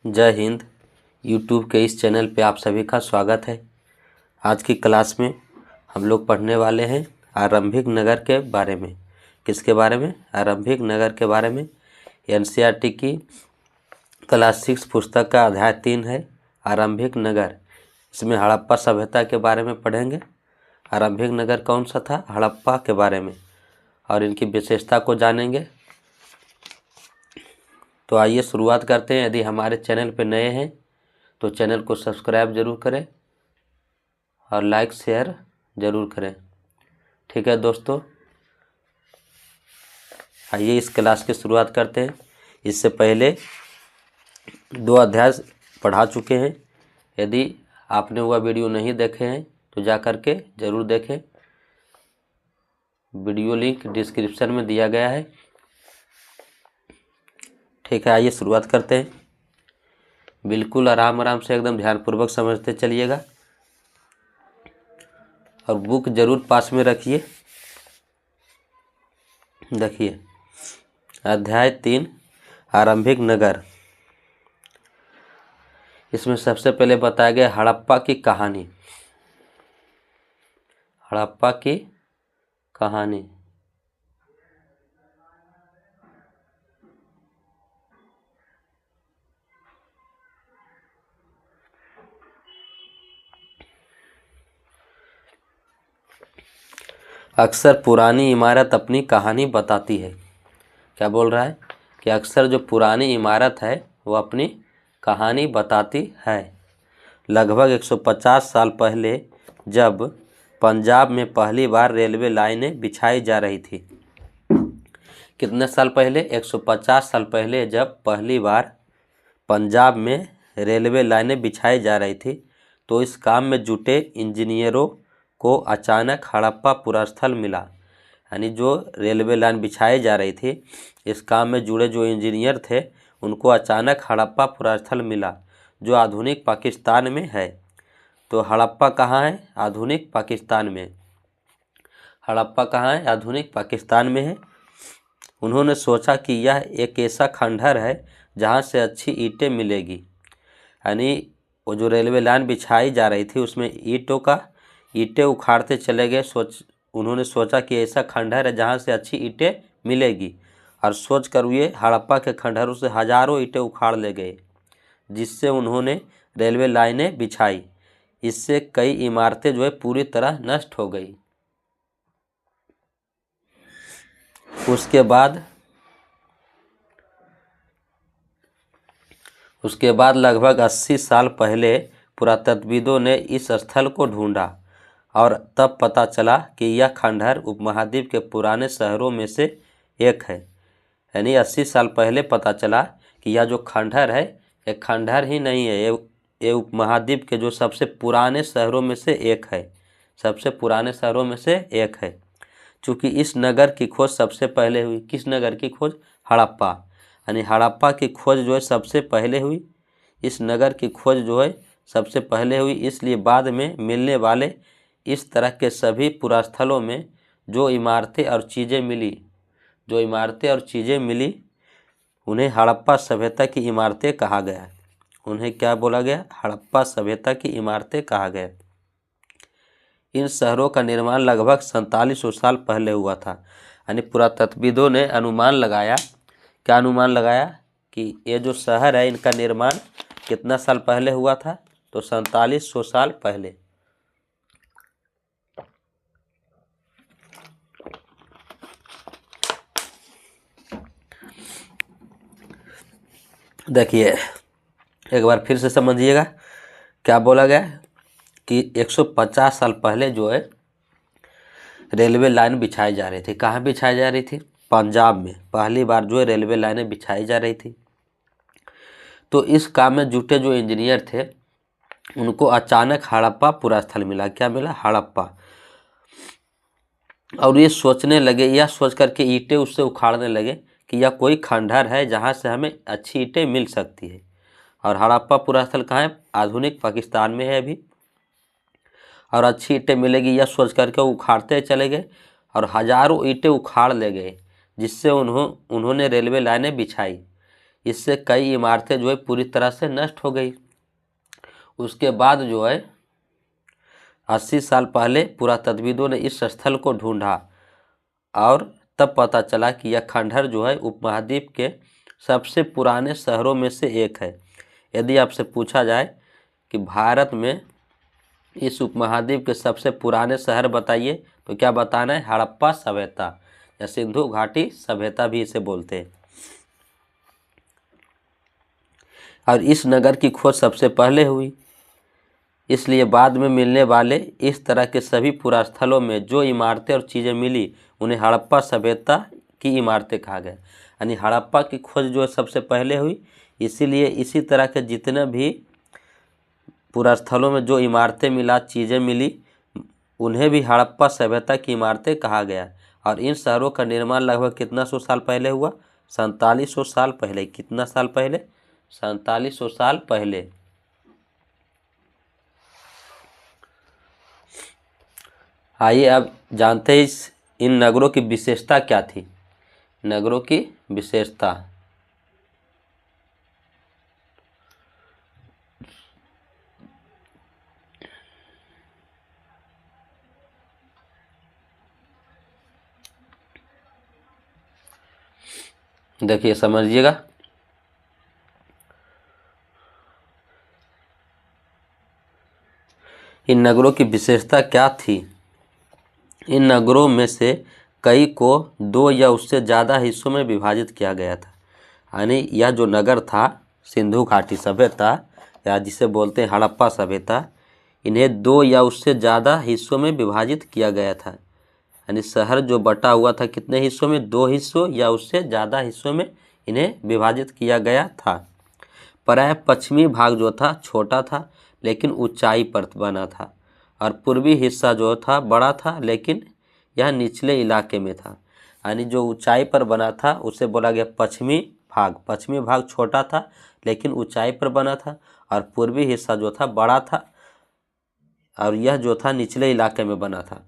जय हिंद। यूट्यूब के इस चैनल पे आप सभी का स्वागत है। आज की क्लास में हम लोग पढ़ने वाले हैं आरंभिक नगर के बारे में। किसके बारे में? आरंभिक नगर के बारे में। एनसीईआरटी की क्लास 6 पुस्तक का अध्याय 3 है आरंभिक नगर। इसमें हड़प्पा सभ्यता के बारे में पढ़ेंगे। आरंभिक नगर कौन सा था? हड़प्पा के बारे में, और इनकी विशेषता को जानेंगे। तो आइए शुरुआत करते हैं। यदि हमारे चैनल पर नए हैं तो चैनल को सब्सक्राइब जरूर करें और लाइक शेयर जरूर करें। ठीक है दोस्तों, आइए इस क्लास की शुरुआत करते हैं। इससे पहले 2 अध्याय पढ़ा चुके हैं। यदि आपने वह वीडियो नहीं देखे हैं तो जा कर के ज़रूर देखें। वीडियो लिंक डिस्क्रिप्शन में दिया गया है। ठीक है, आइए शुरुआत करते हैं। बिल्कुल आराम से एकदम ध्यानपूर्वक समझते चलिएगा और बुक जरूर पास में रखिए। देखिए, अध्याय 3 आरंभिक नगर। इसमें सबसे पहले बताया गया हड़प्पा की कहानी। हड़प्पा की कहानी। अक्सर पुरानी इमारत अपनी कहानी बताती है। क्या बोल रहा है कि अक्सर जो पुरानी इमारत है वो अपनी कहानी बताती है। लगभग 150 साल पहले जब पंजाब में पहली बार रेलवे लाइनें बिछाई जा रही थी। कितने साल पहले? 150 साल पहले जब पहली बार पंजाब में रेलवे लाइनें बिछाई जा रही थी तो इस काम में जुटे इंजीनियरों को अचानक हड़प्पा पुरास्थल मिला। यानी जो रेलवे लाइन बिछाई जा रही थी, इस काम में जुड़े जो इंजीनियर थे उनको अचानक हड़प्पा पुरास्थल मिला जो आधुनिक पाकिस्तान में है। तो हड़प्पा कहाँ है? आधुनिक पाकिस्तान में। हड़प्पा कहाँ है? आधुनिक पाकिस्तान में है। उन्होंने सोचा कि यह एक ऐसा खंडहर है जहाँ से अच्छी ईंटें मिलेगी। यानी वो जो रेलवे लाइन बिछाई जा रही थी उसमें ईंटें उखाड़ते चले गए। उन्होंने सोचा कि ऐसा खंडहर है जहाँ से अच्छी ईंटें मिलेगी, और सोच कर ये हड़प्पा के खंडहरों से हजारों ईंटें उखाड़ ले गए, जिससे उन्होंने रेलवे लाइनें बिछाई। इससे कई इमारतें जो है पूरी तरह नष्ट हो गई। उसके बाद लगभग 80 साल पहले पुरातत्वविदों ने इस स्थल को ढूंढा और तब पता चला कि यह खंडहर उपमहाद्वीप के पुराने शहरों में से एक है। यानी 80 साल पहले पता चला कि यह जो खंडहर है एक खंडहर ही नहीं है, ये उपमहाद्वीप के जो सबसे पुराने शहरों में से एक है। सबसे पुराने शहरों में से एक है। चूँकि इस नगर की खोज सबसे पहले हुई। किस नगर की खोज? हड़प्पा। यानी हड़प्पा की खोज जो है सबसे पहले हुई। इस नगर की खोज जो है सबसे पहले हुई, इसलिए बाद में मिलने वाले इस तरह के सभी पुरास्थलों में जो इमारतें और चीज़ें मिली उन्हें हड़प्पा सभ्यता की इमारतें कहा गया। उन्हें क्या बोला गया? हड़प्पा सभ्यता की इमारतें कहा गया। इन शहरों का निर्माण लगभग 4700 साल पहले हुआ था। यानी पुरातत्वविदों ने अनुमान लगाया। क्या अनुमान लगाया? कि ये जो शहर है इनका निर्माण कितना साल पहले हुआ था? तो 4700 साल पहले। देखिए, एक बार फिर से समझिएगा क्या बोला गया कि 150 साल पहले जो है रेलवे लाइन बिछाई जा रही थी। कहाँ बिछाई जा रही थी? पंजाब में पहली बार जो है रेलवे लाइनें बिछाई जा रही थी। तो इस काम में जुटे जो इंजीनियर थे उनको अचानक हड़प्पा पुरास्थल मिला। क्या मिला? हड़प्पा। और ये सोचने लगे, यह सोच करके ईंटें उससे उखाड़ने लगे कि यह कोई खंडहर है जहाँ से हमें अच्छी ईंटें मिल सकती है। और हड़प्पा पुरास्थल कहाँ है? आधुनिक पाकिस्तान में है अभी। और अच्छी ईंटें मिलेगी यह सोच करके उखाड़ते चले गए और हजारों ईंटें उखाड़ ले गए, जिससे उन्होंने रेलवे लाइनें बिछाई। इससे कई इमारतें जो है पूरी तरह से नष्ट हो गई। उसके बाद जो है 80 साल पहले पुरातत्वविदों ने इस स्थल को ढूंढा और तब पता चला कि यह खंडहर जो है उपमहाद्वीप के सबसे पुराने शहरों में से एक है। यदि आपसे पूछा जाए कि भारत में इस उपमहाद्वीप के सबसे पुराने शहर बताइए, तो क्या बताना है? हड़प्पा सभ्यता या सिंधु घाटी सभ्यता भी इसे बोलते हैं। और इस नगर की खोज सबसे पहले हुई, इसलिए बाद में मिलने वाले इस तरह के सभी पुरास्थलों में जो इमारतें और चीज़ें मिली उन्हें हड़प्पा सभ्यता की इमारतें कहा गया। यानी हड़प्पा की खोज जो सबसे पहले हुई, इसीलिए इसी तरह के जितने भी पुरास्थलों में जो इमारतें मिला, चीज़ें मिली, उन्हें भी हड़प्पा सभ्यता की इमारतें कहा गया। और इन शहरों का निर्माण लगभग कितना सौ साल पहले हुआ? 4700 साल पहले। कितना साल पहले? 4700 साल पहले। आइए अब जानते हैं इन नगरों की विशेषता क्या थी। नगरों की विशेषता, देखिए समझिएगा। इन नगरों की विशेषता क्या थी? इन नगरों में से कई को 2 या उससे ज़्यादा हिस्सों में विभाजित किया गया था। यानी यह जो नगर था सिंधु घाटी सभ्यता या जिसे बोलते हैं हड़प्पा सभ्यता, इन्हें 2 या उससे ज़्यादा हिस्सों में विभाजित किया गया था। यानी शहर जो बटा हुआ था कितने हिस्सों में? 2 हिस्सों या उससे ज़्यादा हिस्सों में इन्हें विभाजित किया गया था। प्रायः पश्चिमी भाग जो था छोटा था लेकिन ऊंचाई पर बना था, और पूर्वी हिस्सा जो था बड़ा था लेकिन यह निचले इलाके में था। यानी जो ऊंचाई पर बना था उसे बोला गया पश्चिमी भाग। पश्चिमी भाग छोटा था लेकिन ऊंचाई पर बना था, और पूर्वी हिस्सा जो था बड़ा था, और यह जो था निचले इलाके में बना था।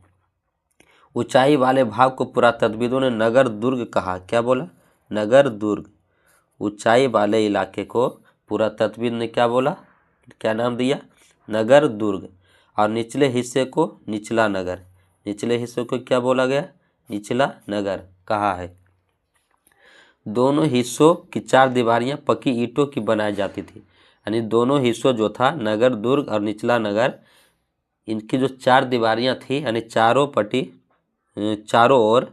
ऊंचाई वाले भाग को पुरातत्वविदों ने नगर दुर्ग कहा। क्या बोला? नगर दुर्ग। ऊंचाई वाले इलाके को पुरातत्वविद ने क्या बोला? क्या नाम दिया? नगर दुर्ग। और निचले हिस्से को निचला नगर। निचले हिस्से को क्या बोला गया? निचला नगर कहा है। दोनों हिस्सों की 4 दीवारियां पक्की ईंटों की बनाई जाती थी। यानी दोनों हिस्सों जो था नगर दुर्ग और निचला नगर, इनकी जो 4 दीवारियां थी, यानी चारों पट्टी चारों ओर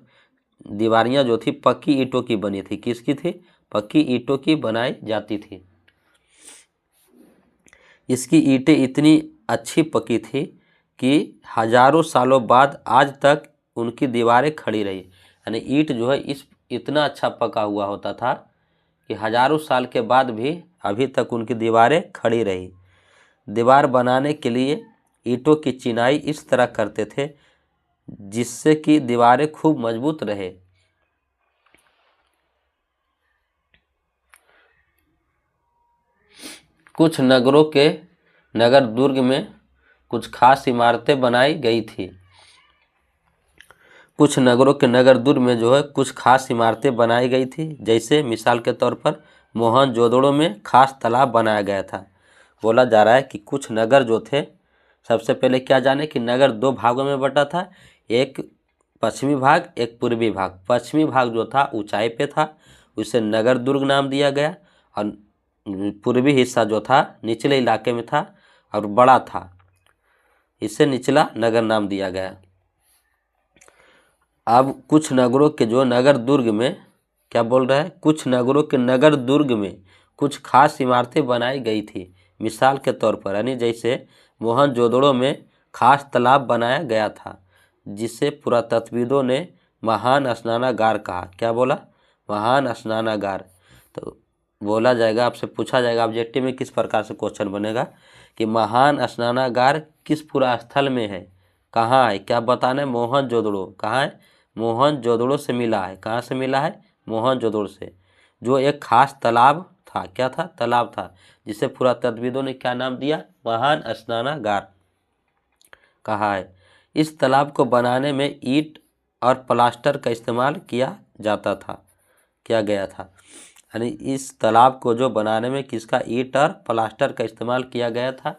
दीवारियां जो थी पक्की ईंटों की बनी थी। किसकी थी? पक्की ईंटों की बनाई जाती थी। इसकी ईंटें इतनी अच्छी पकी थी कि हजारों सालों बाद आज तक उनकी दीवारें खड़ी रही। यानी ईंट जो है इतना अच्छा पका हुआ होता था कि हजारों साल के बाद भी अभी तक उनकी दीवारें खड़ी रही। दीवार बनाने के लिए ईंटों की चिनाई इस तरह करते थे जिससे कि दीवारें खूब मजबूत रहे। कुछ नगरों के नगर दुर्ग में कुछ खास इमारतें बनाई गई थी। कुछ नगरों के नगर दुर्ग में जो है कुछ खास इमारतें बनाई गई थी। जैसे मिसाल के तौर पर मोहनजोदड़ो में खास तालाब बनाया गया था। बोला जा रहा है कि कुछ नगर जो थे, सबसे पहले क्या जाने कि नगर 2 भागों में बटा था, एक पश्चिमी भाग एक पूर्वी भाग। पश्चिमी भाग जो था ऊंचाई पे था, उसे नगर दुर्ग नाम दिया गया, और पूर्वी हिस्सा जो था निचले इलाके में था और बड़ा था, इसे निचला नगर नाम दिया गया। अब कुछ नगरों के जो नगर दुर्ग में क्या बोल रहा है? कुछ नगरों के नगर दुर्ग में कुछ खास इमारतें बनाई गई थी। मिसाल के तौर पर यानी जैसे मोहनजोदड़ो में खास तालाब बनाया गया था जिसे पुरातत्वविदों ने महान स्नानागार कहा। क्या बोला? महान स्नानागार। तो बोला जाएगा, आपसे पूछा जाएगा ऑब्जेक्टिव में किस प्रकार से क्वेश्चन बनेगा कि महान स्नानागार किस पुरास्थल में है, कहाँ है? क्या बताना है? मोहनजोदड़ो। कहाँ है? मोहनजोदड़ो से मिला है। कहाँ से मिला है? मोहनजोदड़ो से। जो एक खास तालाब था, क्या था? तालाब था, जिसे पुरातत्वविदों ने क्या नाम दिया? महान स्नानागार कहा है। इस तालाब को बनाने में ईंट और प्लास्टर का इस्तेमाल किया जाता था, किया गया था। यानी इस तालाब को जो बनाने में किसका ईंट और प्लास्टर का इस्तेमाल किया गया था।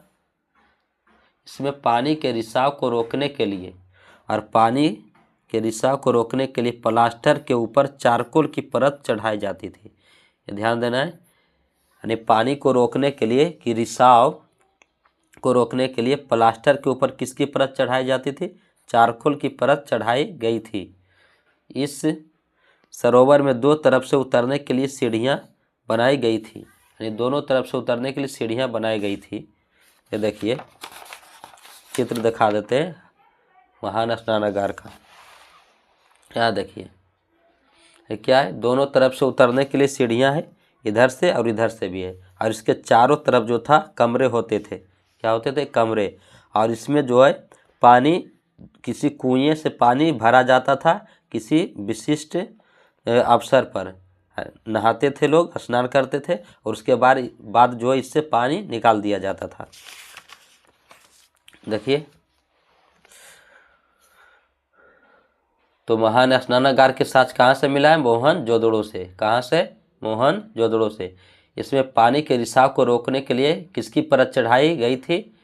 इसमें पानी के रिसाव को रोकने के लिए और पानी के रिसाव को रोकने के लिए प्लास्टर के ऊपर चारकोल की परत चढ़ाई जाती थी। ये ध्यान देना है, यानी पानी को रोकने के लिए कि रिसाव को रोकने के लिए प्लास्टर के ऊपर किसकी परत चढ़ाई जाती थी, चारकोल की परत चढ़ाई गई थी। इस सरोवर में दो तरफ से उतरने के लिए सीढ़ियाँ बनाई गई थी, यानी दोनों तरफ से उतरने के लिए सीढ़ियाँ बनाई गई थी। ये देखिए चित्र दिखा देते हैं महान स्नानागार का। यहाँ देखिए ये क्या है, दोनों तरफ से उतरने के लिए सीढ़ियाँ हैं, इधर से और इधर से भी है, और इसके चारों तरफ जो था कमरे होते थे। क्या होते थे, कमरे। और इसमें जो है पानी किसी कुएं से पानी भरा जाता था, किसी विशिष्ट अवसर पर नहाते थे लोग, स्नान करते थे, और उसके बाद जो है इससे पानी निकाल दिया जाता था। देखिए तो महान स्नानागार के साथ कहाँ से मिला है, मोहनजोदड़ो से। कहाँ से, मोहनजोदड़ो से। इसमें पानी के रिसाव को रोकने के लिए किसकी परत चढ़ाई गई थी,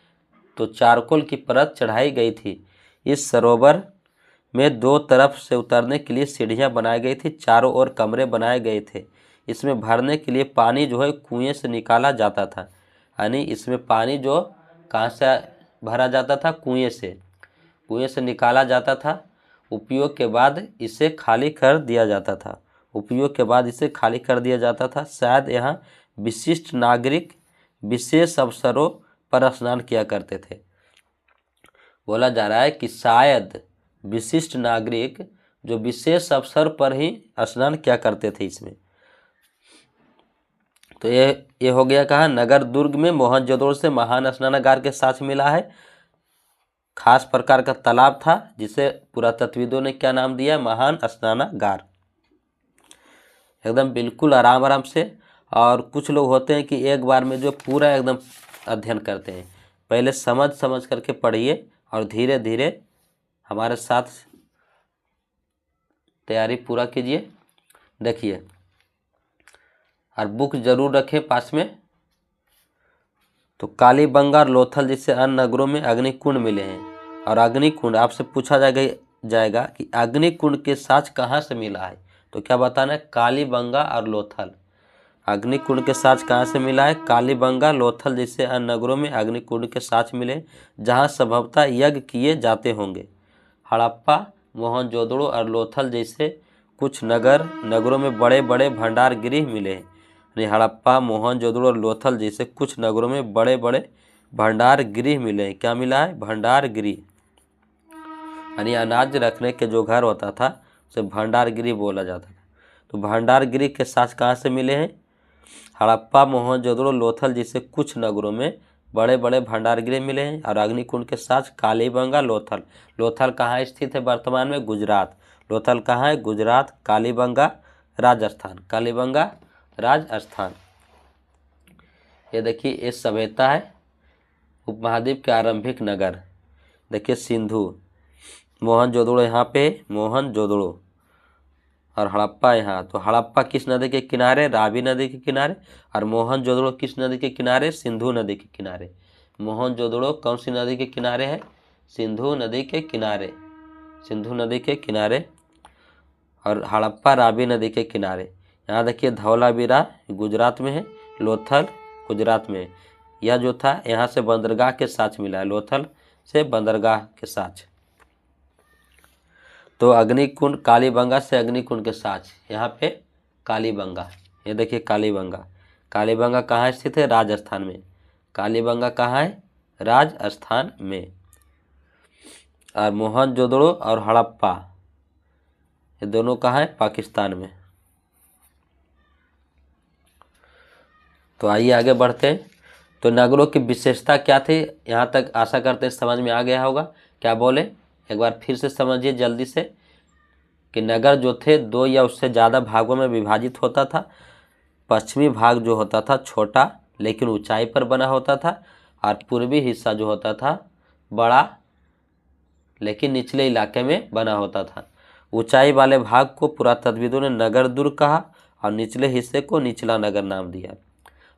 तो चारकोल की परत चढ़ाई गई थी। इस सरोवर में दो तरफ से उतरने के लिए सीढ़ियाँ बनाई गई थी, चारों ओर कमरे बनाए गए थे। इसमें भरने के लिए पानी जो है कुएं से निकाला जाता था, यानी इसमें पानी जो कहाँ से भरा जाता था, कुएं से निकाला जाता था। उपयोग के बाद इसे खाली कर दिया जाता था। शायद यहाँ विशिष्ट नागरिक विशेष अवसरों पर स्नान किया करते थे। बोला जा रहा है कि शायद विशिष्ट नागरिक जो विशेष अवसर पर ही स्नान किया करते थे इसमें। तो ये हो गया कहाँ, नगर दुर्ग में मोहनजोदड़ो से महान स्नानागार के साथ मिला है। खास प्रकार का तालाब था जिसे पुरातत्वविदों ने क्या नाम दिया, महान स्नानागार। एकदम बिल्कुल आराम आराम से। और कुछ लोग होते हैं कि एक बार में जो पूरा एकदम अध्ययन करते हैं, पहले समझ करके पढ़िए और धीरे धीरे हमारे साथ तैयारी पूरा कीजिए। देखिए और बुक जरूर रखें पास में। तो कालीबंगा और लोथल जैसे अन्य नगरों में अग्निकुंड मिले हैं, और अग्निकुंड आपसे पूछा जाएगा कि अग्निकुंड के साथ कहाँ से मिला है, तो क्या बताना है, कालीबंगा और लोथल। अग्निकुंड के साथ कहाँ से मिला है, कालीबंगा लोथल जैसे अन्य नगरों में अग्निकुंड के साथ मिले, जहाँ संभवतः यज्ञ किए जाते होंगे। हड़प्पा, मोहनजोदड़ो और लोथल जैसे कुछ नगरों में बड़े बड़े भंडार गृह मिले हैं। हड़प्पा, मोहनजोदड़ो और लोथल जैसे कुछ नगरों में बड़े बड़े भंडार गृह मिले हैं। क्या मिला है, भंडार गृह, यानी अनाज रखने के जो घर होता था उसे भंडार गृह बोला जाता था। तो भंडार गृह के साथ कहाँ से मिले हैं, हड़प्पा, मोहनजोदड़ो, लोथल जैसे कुछ नगरों में बड़े बड़े भंडार गृह मिले हैं। और अग्निकुंड के साथ कालीबंगा, लोथल कहाँ स्थित है वर्तमान में, गुजरात। लोथल कहाँ है, गुजरात। कालीबंगा राजस्थान। ये देखिए ये सभ्यता है उपमहाद्वीप के आरंभिक नगर। देखिए सिंधु, मोहनजोदड़ो यहाँ पे, मोहनजोदड़ो, और हड़प्पा यहाँ। तो हड़प्पा किस नदी के किनारे, रावी नदी के किनारे। और मोहनजोदड़ो किस नदी के किनारे, सिंधु नदी के किनारे। मोहनजोदड़ो कौन सी नदी के किनारे है, सिंधु नदी के किनारे। और हड़प्पा रावी नदी के किनारे। यहाँ देखिए धौलावीरा गुजरात में है, लोथल गुजरात में। यह जो था यहाँ से बंदरगाह के साथ मिला है, लोथल से बंदरगाह के साथ। तो अग्निकुंड कालीबंगा से अग्निकुंड के साथ, यहाँ पे कालीबंगा। ये देखिए कालीबंगा कहाँ स्थित है, राजस्थान में। कालीबंगा कहाँ है, राजस्थान में। और मोहनजोदड़ो और हड़प्पा ये दोनों कहाँ है, पाकिस्तान में। तो आइए आगे बढ़ते हैं। तो नगरों की विशेषता क्या थी, यहाँ तक आशा करते हैं समझ में आ गया होगा। क्या बोले, एक बार फिर से समझिए जल्दी से कि नगर जो थे दो या उससे ज़्यादा भागों में विभाजित होता था। पश्चिमी भाग जो होता था छोटा लेकिन ऊंचाई पर बना होता था, और पूर्वी हिस्सा जो होता था बड़ा लेकिन निचले इलाके में बना होता था। ऊंचाई वाले भाग को पुरातत्वविदों ने नगर दुर्ग कहा, और निचले हिस्से को निचला नगर नाम दिया।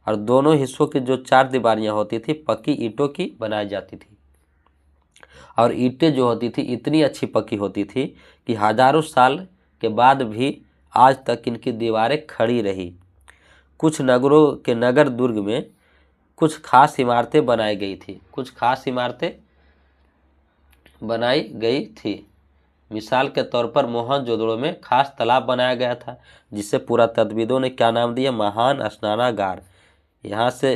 और दोनों हिस्सों की जो चार दीवारियाँ होती थी पक्की ईंटों की बनाई जाती थी। और ईंटें जो होती थी इतनी अच्छी पक्की होती थी कि हजारों साल के बाद भी आज तक इनकी दीवारें खड़ी रही। कुछ नगरों के नगर दुर्ग में कुछ खास इमारतें बनाई गई थी। कुछ खास इमारतें बनाई गई थी। मिसाल के तौर पर मोहनजोदड़ो में खास तालाब बनाया गया था जिसे पुरातत्वविदों ने क्या नाम दिया, महान स्नानागार। यहाँ से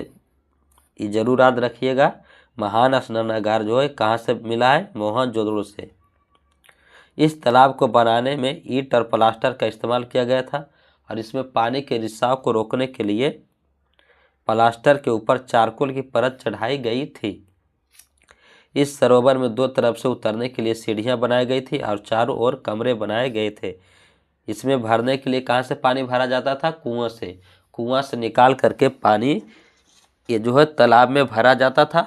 ये जरूर याद रखिएगा, महान स्नानागार जो है कहाँ से मिला है, मोहनजोदड़ो से। इस तालाब को बनाने में ईंट और प्लास्टर का इस्तेमाल किया गया था और इसमें पानी के रिसाव को रोकने के लिए प्लास्टर के ऊपर चारकोल की परत चढ़ाई गई थी। इस सरोवर में दो तरफ से उतरने के लिए सीढ़ियां बनाई गई थी और चारों ओर कमरे बनाए गए थे। इसमें भरने के लिए कहाँ से पानी भरा जाता था, कुआं से। कुआं से निकाल करके पानी ये जो है तालाब में भरा जाता था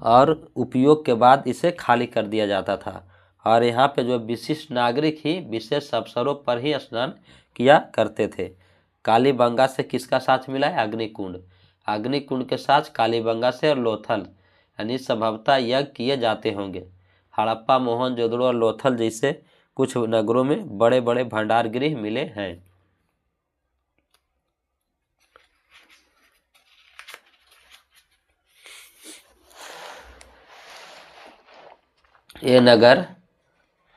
और उपयोग के बाद इसे खाली कर दिया जाता था। और यहाँ पे जो विशिष्ट नागरिक ही विशेष अवसरों पर ही स्नान किया करते थे। कालीबंगा से किसका साथ मिला है, अग्निकुंड। अग्निकुंड के साथ कालीबंगा से और लोथल, यानी संभवतः यज्ञ किए जाते होंगे। हड़प्पा, मोहनजोदड़ो और लोथल जैसे कुछ नगरों में बड़े बड़े भंडार गृह मिले हैं। ये नगर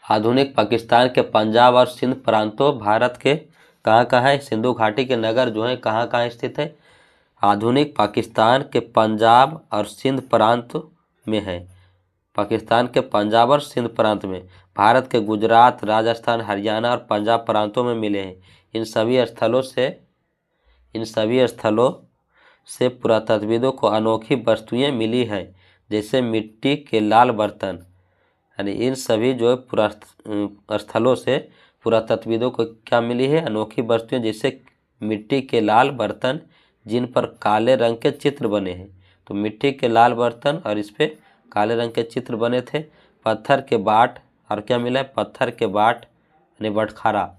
आधुनिक पाकिस्तान के पंजाब और सिंध प्रांतों, भारत के कहाँ कहाँ है, सिंधु घाटी के नगर जो है कहाँ कहाँ स्थित है, आधुनिक पाकिस्तान के पंजाब और सिंध प्रांत में है। पाकिस्तान के पंजाब और सिंध प्रांत में, भारत के गुजरात, राजस्थान, हरियाणा और पंजाब प्रांतों में मिले हैं। इन सभी स्थलों से पुरातत्वविदों को अनोखी वस्तुएं मिली हैं, जैसे मिट्टी के लाल बर्तन। यानी इन सभी जो स्थलों से पुरातत्वविदों को क्या मिली है, अनोखी वस्तुएं, जैसे मिट्टी के लाल बर्तन जिन पर काले रंग के चित्र बने हैं। तो मिट्टी के लाल बर्तन और इस पे काले रंग के चित्र बने थे। पत्थर के बाट, और क्या मिला है, पत्थर के बाट यानी बटखारा,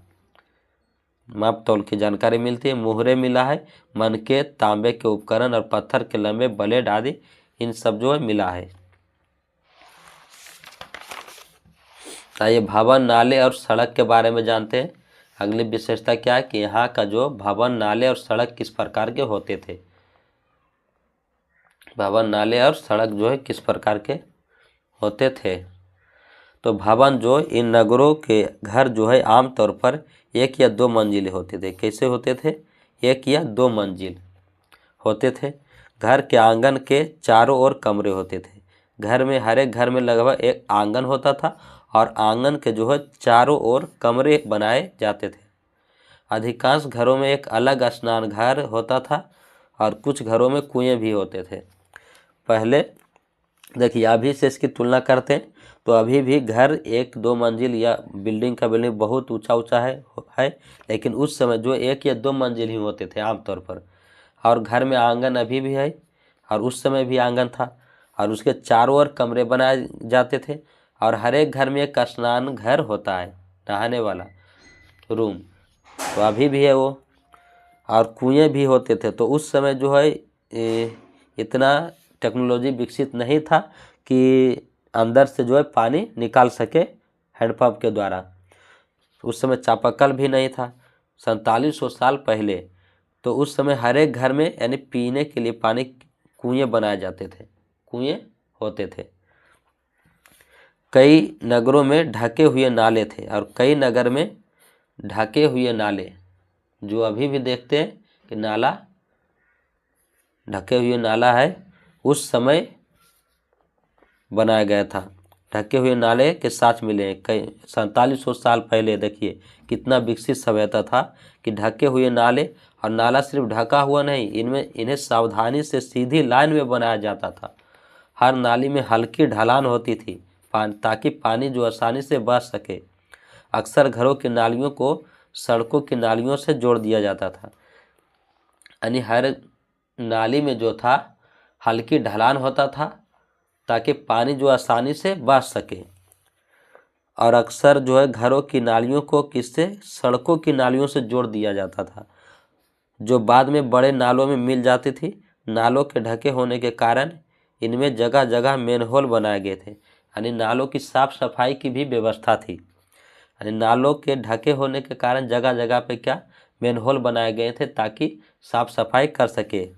माप तौल की जानकारी मिलती है। मुहरे मिला है, मनके, तांबे के उपकरण और पत्थर के लंबे ब्लेड आदि, इन सब जो है मिला है। आइए भवन, नाले और सड़क के बारे में जानते हैं। अगली विशेषता क्या है कि यहाँ का जो भवन, नाले और सड़क किस प्रकार के होते थे। भवन, नाले और सड़क जो है किस प्रकार के होते थे। तो भवन जो इन नगरों के घर जो है आमतौर पर 1 या 2 मंजिले होते थे। कैसे होते थे, 1 या 2 मंजिल होते थे। घर के आंगन के चारों ओर कमरे होते थे। घर में, हर एक घर में लगभग एक आंगन होता था और आंगन के जो है चारों ओर कमरे बनाए जाते थे। अधिकांश घरों में एक अलग स्नान घर होता था और कुछ घरों में कुएं भी होते थे। पहले देखिए, अभी से इसकी तुलना करते हैं तो अभी भी घर 1-2 मंजिल या बिल्डिंग का बिल्डिंग बहुत ऊंचा ऊंचा है, लेकिन उस समय जो 1 या 2 मंजिल ही होते थे आमतौर पर। और घर में आंगन अभी भी है और उस समय भी आंगन था और उसके चारों ओर कमरे बनाए जाते थे। और हर एक घर में एक स्नान घर होता है, नहाने वाला रूम, तो अभी भी है वो। और कुएं भी होते थे। तो उस समय जो है इतना टेक्नोलॉजी विकसित नहीं था कि अंदर से जो है पानी निकाल सके हैंडपंप के द्वारा। उस समय चापाकल भी नहीं था, 4700 साल पहले। तो उस समय हर एक घर में यानी पीने के लिए पानी कुएं बनाए जाते थे, कुएं होते थे। कई नगरों में ढके हुए नाले थे और कई नगर में ढके हुए नाले, जो अभी भी देखते हैं कि नाला, ढके हुए नाला है, उस समय बनाया गया था। ढके हुए नाले के साथ मिले हैं कई 4700 साल पहले। देखिए कितना विकसित सभ्यता था कि ढके हुए नाले, और नाला सिर्फ ढका हुआ नहीं, इन्हें सावधानी से सीधी लाइन में बनाया जाता था। हर नाली में हल्की ढलान होती थी ताकि पानी जो आसानी से बह सके। अक्सर घरों की नालियों को सड़कों की नालियों से जोड़ दिया जाता था, यानी हर नाली में जो था हल्की ढलान होता था ताकि पानी जो आसानी से बह सके। और अक्सर जो है घरों की नालियों को किससे, सड़कों की नालियों से जोड़ दिया जाता था, जो बाद में बड़े नालों में मिल जाती थी। नालों के ढके होने के कारण इनमें जगह जगह मेनहोल बनाए गए थे, यानी नालों की साफ सफाई की भी व्यवस्था थी। यानी नालों के ढके होने के कारण जगह जगह पे क्या, मेनहोल बनाए गए थे ताकि साफ सफाई कर सके,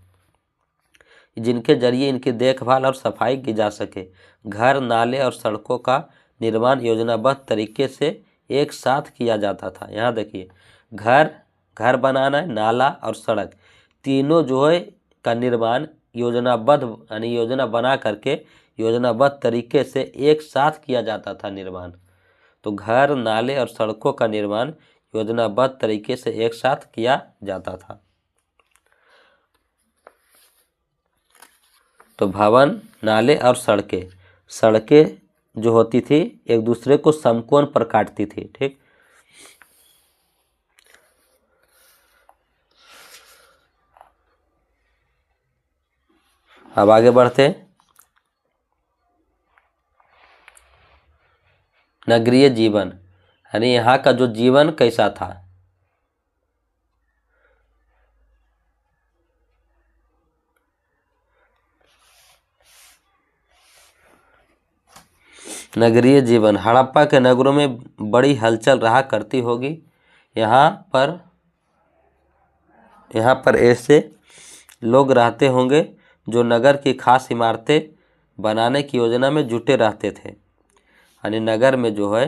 जिनके जरिए इनकी देखभाल और सफाई की जा सके। घर, नाले और सड़कों का निर्माण योजनाबद्ध तरीके से एक साथ किया जाता था। यहाँ देखिए, घर बनाना है, नाला और सड़क, तीनों जो है का निर्माण योजनाबद्ध, यानी योजना बना करके योजनाबद्ध तरीके से एक साथ किया जाता था निर्माण। तो घर, नाले और सड़कों का निर्माण योजनाबद्ध तरीके से एक साथ किया जाता था। तो भवन, नाले और सड़कें जो होती थी एक दूसरे को समकोण पर काटती थी। ठीक, अब आगे बढ़ते हैं। नगरीय जीवन, यानी यहाँ का जो जीवन कैसा था। नगरीय जीवन, हड़प्पा के नगरों में बड़ी हलचल रहा करती होगी। यहाँ पर ऐसे लोग रहते होंगे जो नगर की खास इमारतें बनाने की योजना में जुटे रहते थे। यानी नगर में जो है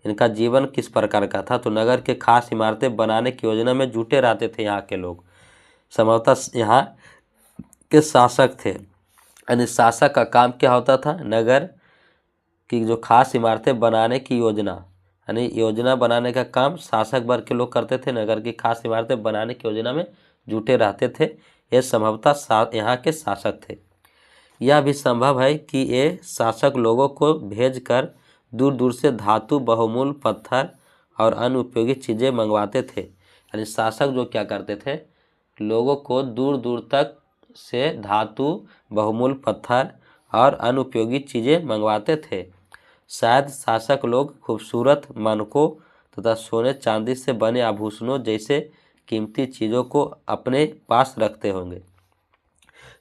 इनका जीवन किस प्रकार का था, तो नगर के खास इमारतें बनाने की योजना में जुटे रहते थे यहाँ के लोग। संभवतः यहाँ के शासक थे, यानी शासक का काम क्या होता था, नगर की जो खास इमारतें बनाने की योजना, यानी योजना बनाने का काम शासक वर्ग के लोग करते थे। नगर की खास इमारतें बनाने की योजना में जुटे रहते थे। ये संभवतः यहाँ के शासक थे। यह भी संभव है कि ये शासक लोगों को भेजकर दूर दूर से धातु, बहुमूल्य पत्थर और अन्य उपयोगी चीज़ें मंगवाते थे। यानी शासक जो क्या करते थे, लोगों को दूर दूर तक से धातु, बहुमूल्य पत्थर और अन्य उपयोगी चीज़ें मंगवाते थे। शायद शासक लोग खूबसूरत मानकों तथा सोने चांदी से बने आभूषणों जैसे कीमती चीज़ों को अपने पास रखते होंगे।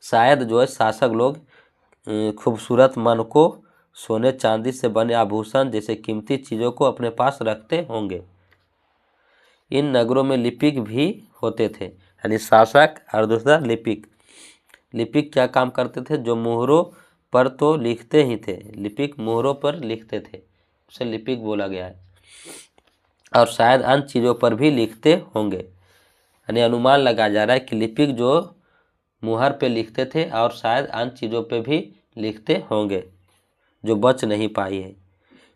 शायद जो है शासक लोग खूबसूरत मानकों, सोने चांदी से बने आभूषण जैसे कीमती चीज़ों को अपने पास रखते होंगे। इन नगरों में लिपिक भी होते थे, यानी शासक और दूसरा लिपिक। लिपिक क्या काम करते थे, जो मोहरों पर तो लिखते ही थे, लिपिक मोहरों पर लिखते थे, उसे लिपिक बोला गया है, और शायद अन्य चीज़ों पर भी लिखते होंगे। यानी अनुमान लगाया जा रहा है कि लिपिक जो मुहर पे लिखते थे और शायद अन्य चीज़ों पे भी लिखते होंगे जो बच नहीं पाई है।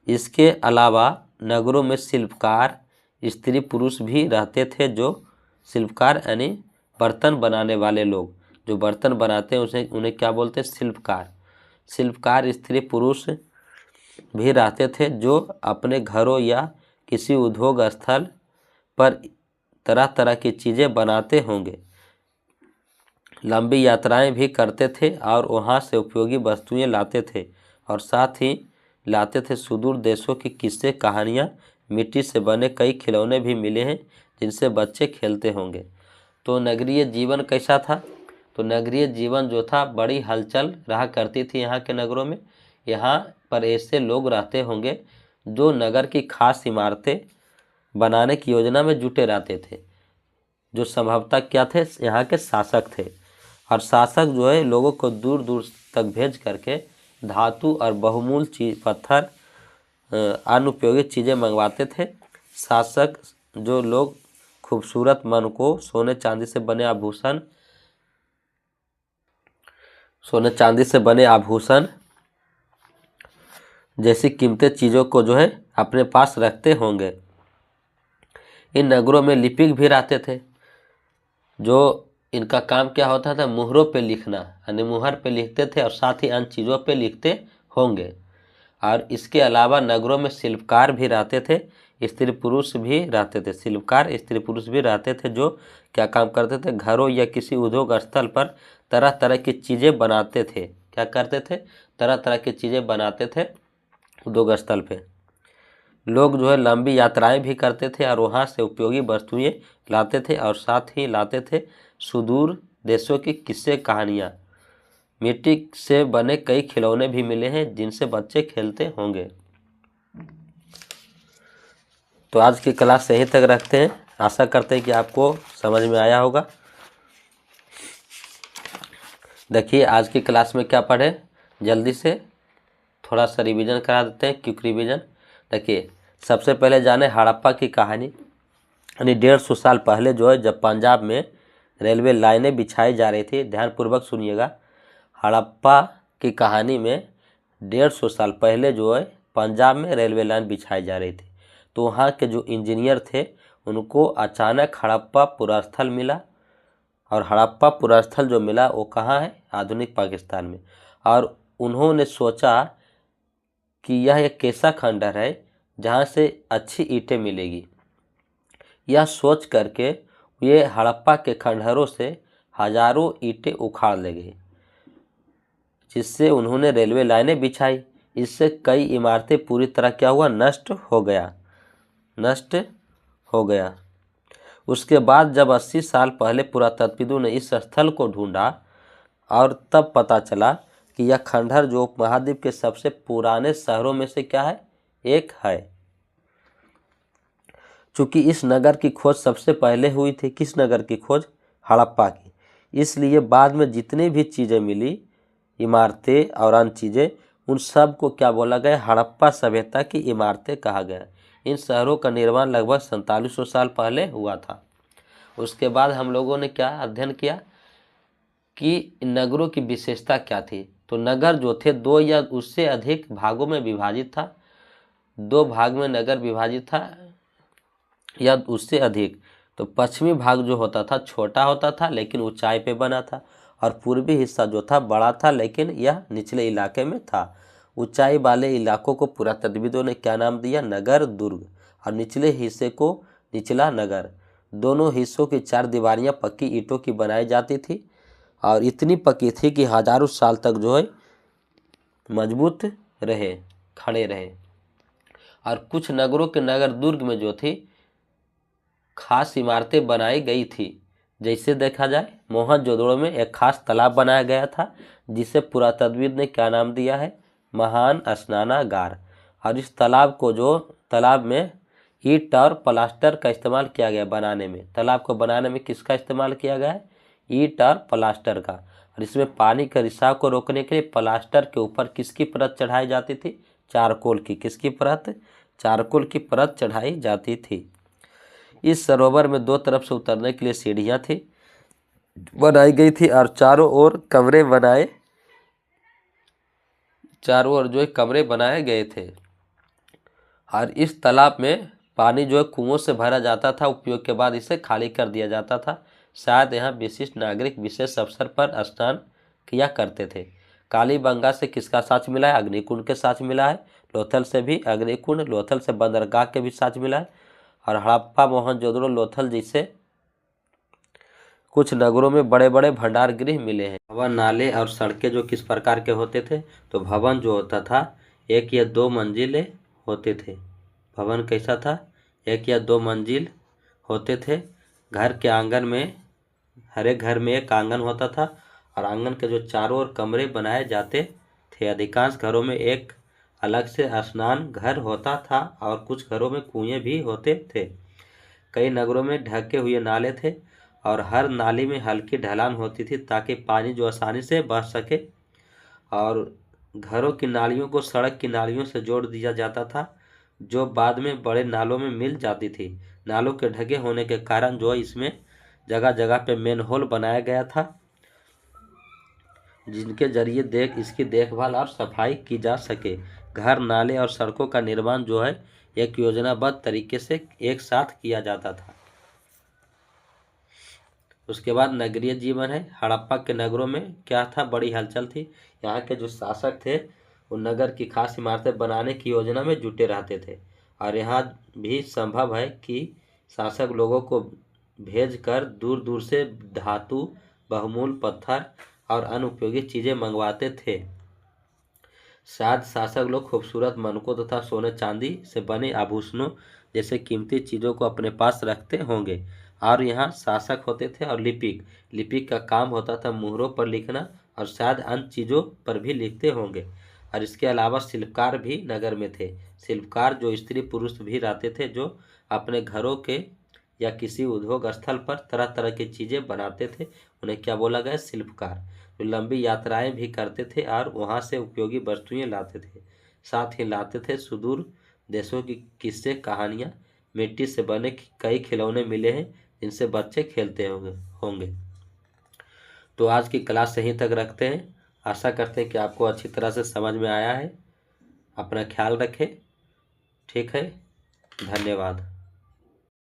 इसके अलावा नगरों में शिल्पकार, स्त्री पुरुष भी रहते थे। जो शिल्पकार यानी बर्तन बनाने वाले लोग, जो बर्तन बनाते हैं उन्हें क्या बोलते हैं, शिल्पकार। शिल्पकार स्त्री पुरुष भी रहते थे जो अपने घरों या किसी उद्योग स्थल पर तरह तरह की चीज़ें बनाते होंगे। लंबी यात्राएं भी करते थे और वहां से उपयोगी वस्तुएं लाते थे, और साथ ही लाते थे सुदूर देशों की किस्से, कहानियाँ। मिट्टी से बने कई खिलौने भी मिले हैं जिनसे बच्चे खेलते होंगे। तो नगरीय जीवन कैसा था, तो नगरीय जीवन जो था बड़ी हलचल रहा करती थी यहाँ के नगरों में। यहाँ पर ऐसे लोग रहते होंगे जो नगर की खास इमारतें बनाने की योजना में जुटे रहते थे, जो संभवतः क्या थे, यहाँ के शासक थे। और शासक जो है लोगों को दूर दूर तक भेज करके धातु और बहुमूल्य चीज, पत्थर, अन्य उपयोगी चीज़ें मंगवाते थे। शासक जो लोग खूबसूरत मन को सोने चांदी से बने आभूषण जैसी कीमती चीज़ों को जो है अपने पास रखते होंगे। इन नगरों में लिपिक भी रहते थे, जो इनका काम क्या होता था, मुहरों पे लिखना, यानी मुहर पे लिखते थे और साथ ही अन्य चीज़ों पे लिखते होंगे। और इसके अलावा नगरों में शिल्पकार भी रहते थे, स्त्री पुरुष भी रहते थे। शिल्पकार स्त्री पुरुष भी रहते थे जो क्या काम करते थे, घरों या किसी उद्योग स्थल पर तरह तरह की चीज़ें बनाते थे। क्या करते थे, तरह तरह की चीज़ें बनाते थे उद्योग स्थल पे। लोग जो है लंबी यात्राएं भी करते थे और वहाँ से उपयोगी वस्तुएं लाते थे और साथ ही लाते थे सुदूर देशों की किस्से कहानियाँ। मिट्टी से बने कई खिलौने भी मिले हैं जिनसे बच्चे खेलते होंगे। तो आज की क्लास यहीं तक रखते हैं। आशा करते हैं कि आपको समझ में आया होगा। देखिए आज की क्लास में क्या पढ़े, जल्दी से थोड़ा सा रिवीजन करा देते हैं, क्विक रिवीजन। देखिए सबसे पहले जाने हड़प्पा की कहानी। यानी 150 साल पहले जो है जब पंजाब में रेलवे लाइनें बिछाई जा रही थी, ध्यानपूर्वक सुनिएगा। हड़प्पा की कहानी में 150 साल पहले जो है पंजाब में रेलवे लाइन बिछाई जा रही थी, तो वहाँ के जो इंजीनियर थे उनको अचानक हड़प्पा पुरास्थल मिला। और हड़प्पा पुरास्थल जो मिला वो कहाँ है, आधुनिक पाकिस्तान में। और उन्होंने सोचा कि यह एक ऐसा खंडहर है जहाँ से अच्छी ईंटें मिलेगी। यह सोच करके ये हड़प्पा के खंडहरों से हजारों ईंटें उखाड़ ले गए, जिससे उन्होंने रेलवे लाइनें बिछाई। इससे कई इमारतें पूरी तरह क्या हुआ, नष्ट हो गया। उसके बाद जब 80 साल पहले पुरातत्वविदों ने इस स्थल को ढूंढा और तब पता चला कि यह खंडहर जो उपमहाद्वीप के सबसे पुराने शहरों में से क्या है, एक है। चूंकि इस नगर की खोज सबसे पहले हुई थी, किस नगर की खोज, हड़प्पा की, इसलिए बाद में जितनी भी चीज़ें मिली, इमारतें और अन्य चीज़ें, उन सब को क्या बोला गया, हड़प्पा सभ्यता की इमारतें कहा गया। इन शहरों का निर्माण लगभग 4700 साल पहले हुआ था। उसके बाद हम लोगों ने क्या अध्ययन किया कि नगरों की विशेषता क्या थी। तो नगर जो थे 2 या उससे अधिक भागों में विभाजित था। 2 भाग में नगर विभाजित था या उससे अधिक। तो पश्चिमी भाग जो होता था छोटा होता था लेकिन ऊंचाई पे बना था, और पूर्वी हिस्सा जो था बड़ा था लेकिन यह निचले इलाके में था। ऊंचाई वाले इलाकों को पुरातत्वविदों ने क्या नाम दिया, नगर दुर्ग, और निचले हिस्से को निचला नगर। दोनों हिस्सों की 4 दीवारियां पक्की ईंटों की बनाई जाती थी और इतनी पक्की थी कि हजारों साल तक जो है मजबूत रहे, खड़े रहे। और कुछ नगरों के नगर दुर्ग में जो थी खास इमारतें बनाई गई थी। जैसे देखा जाए मोहनजोदड़ो में एक खास तालाब बनाया गया था जिसे पुरातत्वविद ने क्या नाम दिया है, महान स्नानागार। और इस तालाब में ईंट और प्लास्टर का इस्तेमाल किया गया बनाने में। तालाब को बनाने में किसका इस्तेमाल किया गया है, ईंट और प्लास्टर का। और इसमें पानी के रिसाव को रोकने के लिए प्लास्टर के ऊपर किसकी परत चढ़ाई जाती थी, चारकोल की। किसकी परत, चारकोल की परत चढ़ाई जाती थी। इस सरोवर में 2 तरफ से उतरने के लिए सीढ़ियां थी बनाई गई थी और चारों ओर कमरे बनाए गए थे। और इस तालाब में पानी जो है कुओं से भरा जाता था, उपयोग के बाद इसे खाली कर दिया जाता था। शायद यहाँ विशिष्ट नागरिक विशेष अवसर पर स्नान किया करते थे। कालीबंगा से किसका साक्ष्य मिला है, अग्निकुंड के साक्ष्य मिला है। लोथल से भी अग्निकुंड, लोथल से बंदरगाह के भी साक्ष्य मिला है। और हड़प्पा, मोहनजोदड़ो, लोथल जैसे कुछ नगरों में बड़े बड़े भंडार गृह मिले हैं। भवन, नाले और सड़कें जो किस प्रकार के होते थे, तो भवन जो होता था 1 या 2 मंजिले होते थे। भवन कैसा था, 1 या 2 मंजिल होते थे। घर के आंगन में, हर एक घर में एक आंगन होता था और आंगन के जो चारों ओर कमरे बनाए जाते थे। अधिकांश घरों में एक अलग से स्नान घर होता था और कुछ घरों में कुएं भी होते थे। कई नगरों में ढके हुए नाले थे और हर नाली में हल्की ढलान होती थी ताकि पानी जो आसानी से बह सके। और घरों की नालियों को सड़क की नालियों से जोड़ दिया जाता था जो बाद में बड़े नालों में मिल जाती थी। नालों के ढके होने के कारण जो है इसमें जगह जगह पे मेनहोल बनाया गया था जिनके जरिए इसकी देखभाल और सफाई की जा सके। घर, नाले और सड़कों का निर्माण जो है एक योजनाबद्ध तरीके से एक साथ किया जाता था। उसके बाद नगरीय जीवन है। हड़प्पा के नगरों में क्या था, बड़ी हलचल थी। यहाँ के जो शासक थे वो नगर की खास इमारतें बनाने की योजना में जुटे रहते थे। और यहाँ भी संभव है कि शासक लोगों को भेजकर दूर दूर से धातु, बहुमूल्य पत्थर और अन्य उपयोगी चीज़ें मंगवाते थे। शायद शासक लोग खूबसूरत मनकों तथा सोने चांदी से बने आभूषणों जैसे कीमती चीज़ों को अपने पास रखते होंगे। और यहाँ शासक होते थे और लिपिक। लिपिक का काम होता था मुहरों पर लिखना और शायद अन्य चीज़ों पर भी लिखते होंगे। और इसके अलावा शिल्पकार भी नगर में थे। शिल्पकार जो स्त्री पुरुष भी रहते थे, जो अपने घरों के या किसी उद्योग स्थल पर तरह तरह की चीज़ें बनाते थे, उन्हें क्या बोला गया? शिल्पकार। जो लंबी यात्राएं भी करते थे और वहां से उपयोगी वस्तुएं लाते थे। साथ ही लाते थे सुदूर देशों की किस्से कहानियां। मिट्टी से बने कई खिलौने मिले हैं जिनसे बच्चे खेलते होंगे। तो आज की क्लास यहीं तक रखते हैं। आशा करते हैं कि आपको अच्छी तरह से समझ में आया है। अपना ख्याल रखें। ठीक है, धन्यवाद।